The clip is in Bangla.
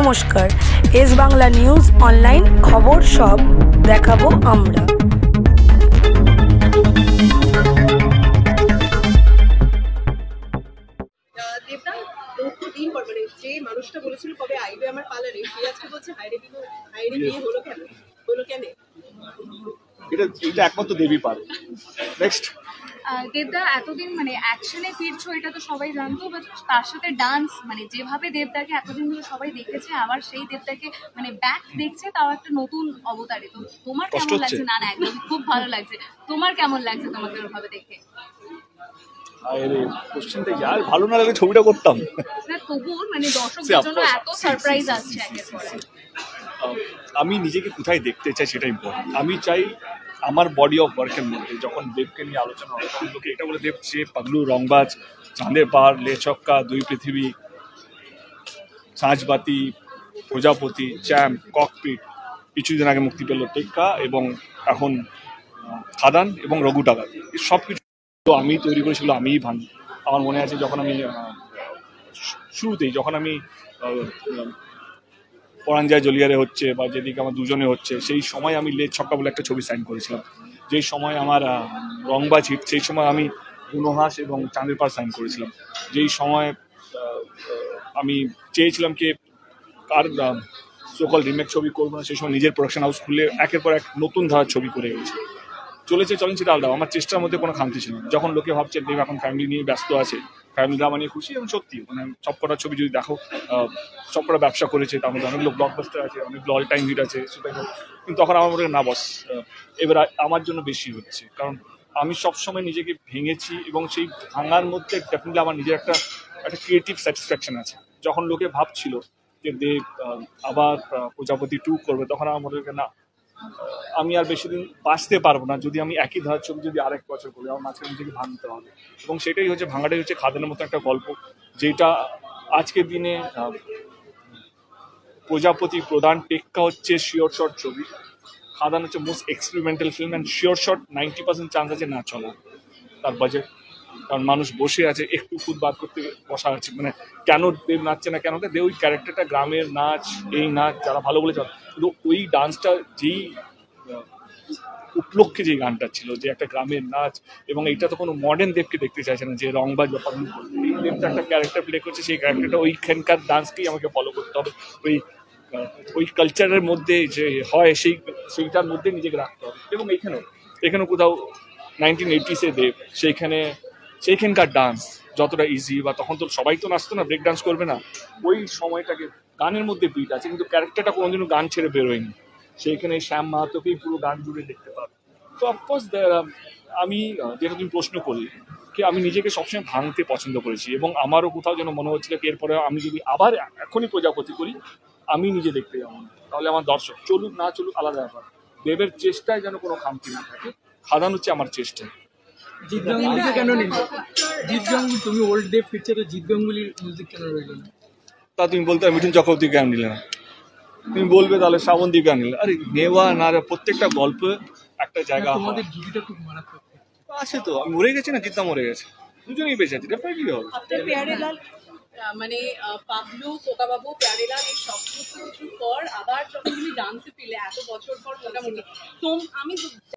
নমস্কার, এস বাংলা নিউজ অনলাইন খবর সব দেখাবো আমরা। দেবদা বহুদিন পর মানে যে মানুষটা বলেছিল কবে আইবে আমার পার্লারে, সে আজকে বলছে হাইরে বিয়ে হলো কেন? এটা একমাত্র দেবী পারে। নেক্সট দেবদা এতদিন মানে অ্যাকশনে ফিরছো এটা তো সবাই জানতো, বাট তার সাথে ডান্স মানে যেভাবে দেবদাকে এতদিন ধরে সবাই দেখেছে, আবার সেই দেবদাকে মানে ব্যাক দেখছে, তাও একটা নতুন অবতারে। তো তোমার কেমন লাগছে? না না, একদম খুব ভালো লাগছে। তোমার কেমন লাগছে তোমাকে ওভাবে দেখে? কোশ্চেনটা ইয়ার ভালো না লাগে ছবিটা করতাম না, তবুও মানে দর্শকদের জন্য এত সারপ্রাইজ আসছে একের পর এক। আমি নিজেকে কোথায় দেখতে চাই সেটাই ইম্পর্টেন্ট। আমি চাই আমার বডি অফ ওয়ার্কের মধ্যে যখন দেবকে নিয়ে আলোচনা হয় তখন লোকে এটা বলে, দেব সে পাগলু, রংবাজ, চাঁদের পাহাড়, লে ছক্কা, দুই পৃথিবী, সাঁঝবাতি, প্রজাপতি, চ্যাম্প, ককপিট, কিছুদিন আগে মুক্তি পেল টেক্কা, এবং এখন খাদান এবং রঘু টাকার, সব কিছু আমি তৈরি করেছিল, আমিই ভাঙি। আমার মনে আছে যখন আমি শুরুতেই যখন আমি পরাঞ্জয় জলিয়ারে হচ্ছে বা যেদিকে আমার দুজনে হচ্ছে, সেই সময় আমি লে ছক্কা বলে একটা ছবি সাইন করেছিলাম। যেই সময় আমার রংবাজ হিট, সেই সময় আমি গুণহাস এবং চাঁদের পাহাড় সাইন করেছিলাম। যেই সময় আমি চেয়েছিলাম কি কার সকল রিমেক ছবি করবো না, সেই সময় নিজের প্রোডাকশন হাউস খুলে একের পর এক নতুন ধারার ছবি করে গেছি। চলেন সেটা আলাদা, আমার চেষ্টার মধ্যে কোনো খামতি ছিল না। যখন লোকে ভাবছে দেব এখন ফ্যামিলি নিয়ে ব্যস্ত আছে, ফ্যামিলি ড্রামা নিয়ে খুশি, এবং সত্যি মানে সবকটা ছবি যদি দেখো, সবকটা ব্যবসা করেছে, তার মধ্যে অনেকগুলো ব্লকবাস্টার আছে, অনেকগুলো অল টাইম হিট আছে, সুপার হিট। কিন্তু তখন আমার মনে হয় না বস, এবার আমার জন্য বেশি হচ্ছে, কারণ আমি সবসময় নিজেকে ভেঙেছি এবং সেই ভাঙার মধ্যে ডেফিনেটলি আমার নিজের একটা ক্রিয়েটিভ স্যাটিসফ্যাকশন আছে। যখন লোকে ভাবছিল যে দেব আবার প্রজাপতি 2 করবে, তখন আমার মনে হয় না, আমি আর বেশি দিন বাঁচতে পারবো না যদি আমি একই ধারার ছবি যদি আরেক বছর করি, আমার মাঝখানে নিজেকে ভাঙতে হবে। এবং সেটাই হচ্ছে, ভাঙাটাই হচ্ছে খাদানের মতো একটা গল্প, যেটা আজকের দিনে প্রজাপতি প্রধান, টেক্কা হচ্ছে শিওর শট ছবি, খাদান হচ্ছে most experimental film, and sure shot 90% chance আছে না চলা তার বাজেট। কারণ মানুষ বসে আছে, একটু খুদ বাদ করতে বসা আছে, মানে কেন দেব নাচছে না, কেন দেব ওই ক্যারেক্টারটা, গ্রামের নাচ, এই নাচ যারা ভালো বলে চল, কিন্তু ওই ডান্সটা যেই উপলক্ষে যে গানটা ছিল, যে একটা গ্রামের নাচ, এবং এইটা তো কোনো মডার্ন দেবকে দেখতে চাইছে না যে রংবাজ বা পাগলু, এই দেবটা একটা ক্যারেক্টার প্লে করছে, সেই ক্যারেক্টারটা ওইখানকার ডান্সকেই আমাকে ফলো করতে হবে, ওই কালচারের মধ্যে যে হয় সেইটার মধ্যে নিজেকে রাখতে হবে। এবং এখানেও কোথাও 1980s দেব, সেইখানকার ডান্স যতটা ইজি, বা তখন তো সবাই তো নাচতো না, ব্রেক ডান্স করবে না, ওই সময়টাকে গানের মধ্যে বিট আছে, কিন্তু ক্যারেক্টারটা কোনোদিনও গান ছেড়ে বেরোয়নি। সেইখানে শ্যাম মাহাতোকেই পুরো গান জুড়ে দেখতে পাবে। তো অফকোর্স আমি যেটা তুমি প্রশ্ন করলে, কি আমি নিজেকে সবসময় ভাঙতে পছন্দ করেছি, এবং আমারও কোথাও যেন মনে হচ্ছিল কি এরপরে আমি যদি আবার এখনই প্রজাপতি করি, আমি নিজে দেখতে যাবো না, তাহলে আমার দর্শক চলুক না চলুক আলাদা ব্যাপার, দেবের চেষ্টায় যেন কোনো খামতি না থাকে, খাদান হচ্ছে আমার চেষ্টা। জিৎ গাঙ্গুলিকে কেন নিলে? জিৎ গাঙ্গুলি, তুমি ওল্ড ডে ফিরছে তো জিৎ গাঙ্গুলির মিউজিক কেন রইল না? তা তুমি বলতে মিঠুন চক্রবর্তী কেন নিলে না, তুমি বলবে তাহলে শ্রাবন্তী কেন নিলে, আরে নেওয়া না, প্রত্যেকটা গল্প একটা জায়গা তোমাদের জুটিটা খুব মারাত্মক আছে। তো আমি মরে গেছি না, জিদ্দা মরে গেছে, দুজনেই বেঁচে আছে, ডেফিনেটলি হবে। আফটার প্যারেলাল মানে পাগলু, কোকাবাবু, প্যারেলাল এই সব কিছুর পর আবার যখন তুমি ডান্সে পেলে এত বছর পর মোটামুটি, আমি